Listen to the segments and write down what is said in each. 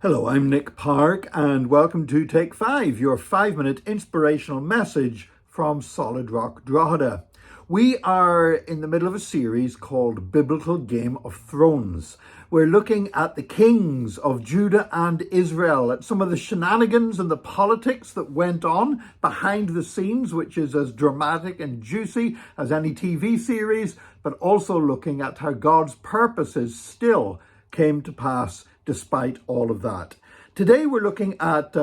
Hello, I'm Nick Park, and welcome to Take 5, your 5-minute inspirational message from Solid Rock Drogheda. We are in the middle of a series called Biblical Game of Thrones. We're looking at the kings of Judah and Israel, at some of the shenanigans and the politics that went on behind the scenes, which is as dramatic and juicy as any TV series, but also looking at how God's purposes still came to pass despite all of that. Today we're looking at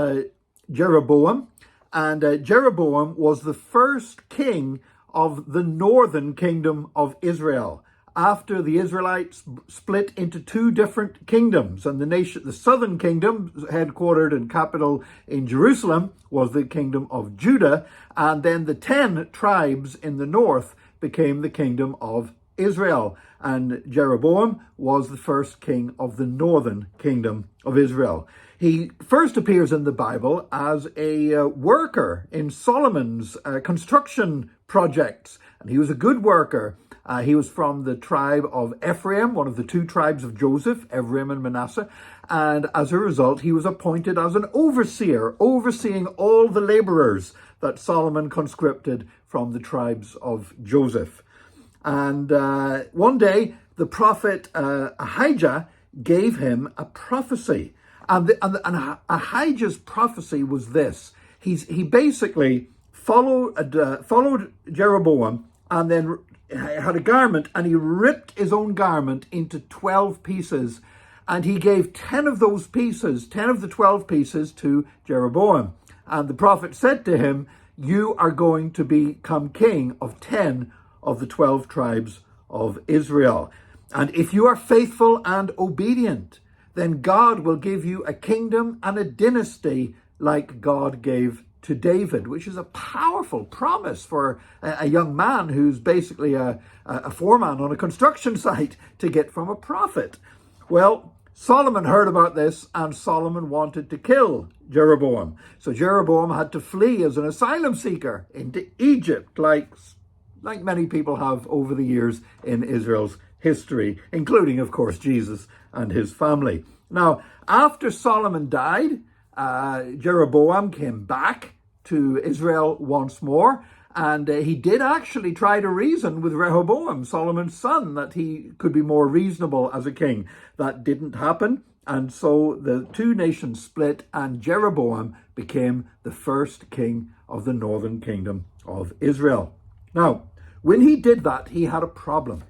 Jeroboam, and Jeroboam was the first king of the northern kingdom of Israel. After the Israelites split into two different kingdoms, and the southern kingdom, headquartered and capital in Jerusalem, was the kingdom of Judah, and then the 10 tribes in the north became the kingdom of Israel. And Jeroboam was the first king of the northern kingdom of Israel. He first appears in the Bible as a worker in Solomon's construction projects, and he was a good worker. He was from the tribe of Ephraim, one of the two tribes of Joseph, Ephraim and Manasseh, and as a result he was appointed as an overseer, overseeing all the laborers that Solomon conscripted from the tribes of Joseph. And one day, the prophet Ahijah gave him a prophecy. And Ahijah's prophecy was this. He basically followed Jeroboam, and then had a garment, and he ripped his own garment into 12 pieces. And he gave 10 of those pieces, 10 of the 12 pieces, to Jeroboam. And the prophet said to him, "You are going to become king of 10 of the 12 tribes of Israel. And if you are faithful and obedient, then God will give you a kingdom and a dynasty like God gave to David," which is a powerful promise for a young man who's basically a foreman on a construction site to get from a prophet. Well, Solomon heard about this, and Solomon wanted to kill Jeroboam. So Jeroboam had to flee as an asylum seeker into Egypt, like many people have over the years in Israel's history, including, of course, Jesus and his family. Now, after Solomon died, Jeroboam came back to Israel once more, and he did actually try to reason with Rehoboam, Solomon's son, that he could be more reasonable as a king. That didn't happen, and so the two nations split, and Jeroboam became the first king of the northern kingdom of Israel. Now, when he did that, he had a problem,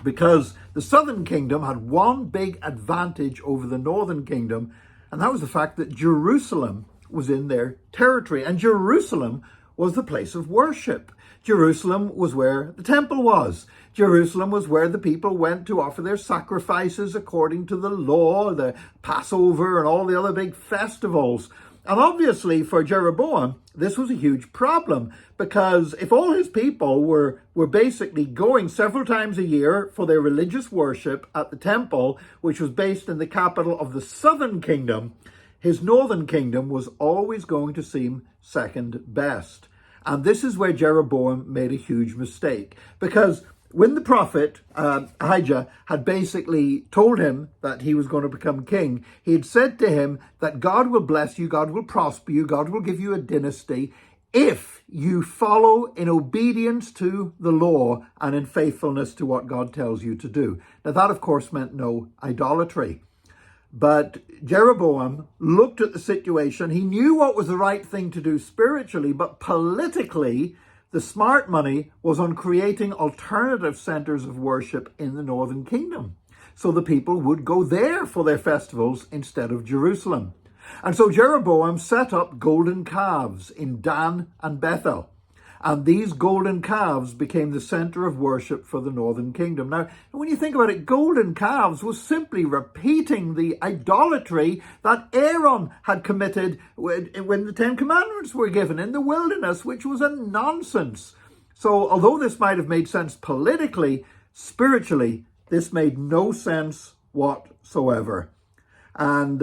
because the southern kingdom had one big advantage over the northern kingdom, and that was the fact that Jerusalem was in their territory, and Jerusalem was the place of worship. Jerusalem was where the temple was. Jerusalem was where the people went to offer their sacrifices according to the law, the Passover and all the other big festivals. And obviously for Jeroboam, this was a huge problem, because if all his people were basically going several times a year for their religious worship at the temple, which was based in the capital of the southern kingdom, his northern kingdom was always going to seem second best. And this is where Jeroboam made a huge mistake, because when the prophet Ahijah had basically told him that he was going to become king, he had said to him that God will bless you, God will prosper you, God will give you a dynasty if you follow in obedience to the law and in faithfulness to what God tells you to do. Now that, of course, meant no idolatry. But Jeroboam looked at the situation. He knew what was the right thing to do spiritually, but politically, the smart money was on creating alternative centers of worship in the northern kingdom, so the people would go there for their festivals instead of Jerusalem. And so Jeroboam set up golden calves in Dan and Bethel. And these golden calves became the center of worship for the northern kingdom. Now, when you think about it, golden calves was simply repeating the idolatry that Aaron had committed when the Ten Commandments were given in the wilderness, which was a nonsense. So although this might have made sense politically, spiritually, this made no sense whatsoever. And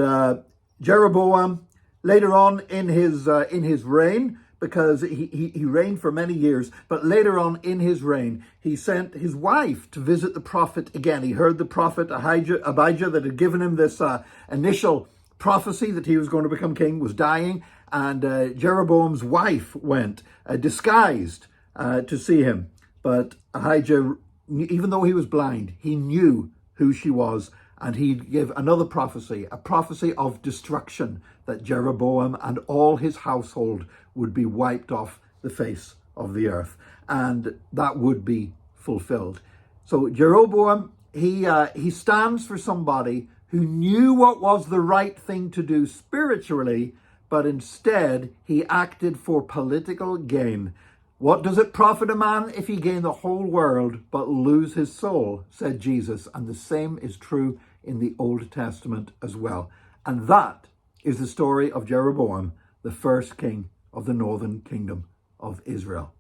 Jeroboam, later on in his reign, because he reigned for many years, but later on in his reign, he sent his wife to visit the prophet again. He heard the prophet Abijah that had given him this initial prophecy that he was going to become king was dying, and Jeroboam's wife went disguised to see him. But Ahijah, even though he was blind, he knew who she was, and he gave another prophecy, a prophecy of destruction, that Jeroboam and all his household would be wiped off the face of the earth, and that would be fulfilled. So Jeroboam, he stands for somebody who knew what was the right thing to do spiritually, but instead he acted for political gain. What does it profit a man if he gain the whole world but lose his soul, said Jesus. And the same is true in the Old Testament as well. And that is the story of Jeroboam, the first king of the northern kingdom of Israel.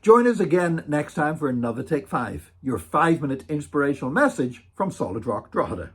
Join us again next time for another Take 5, your 5-minute inspirational message from Solid Rock Drogheda.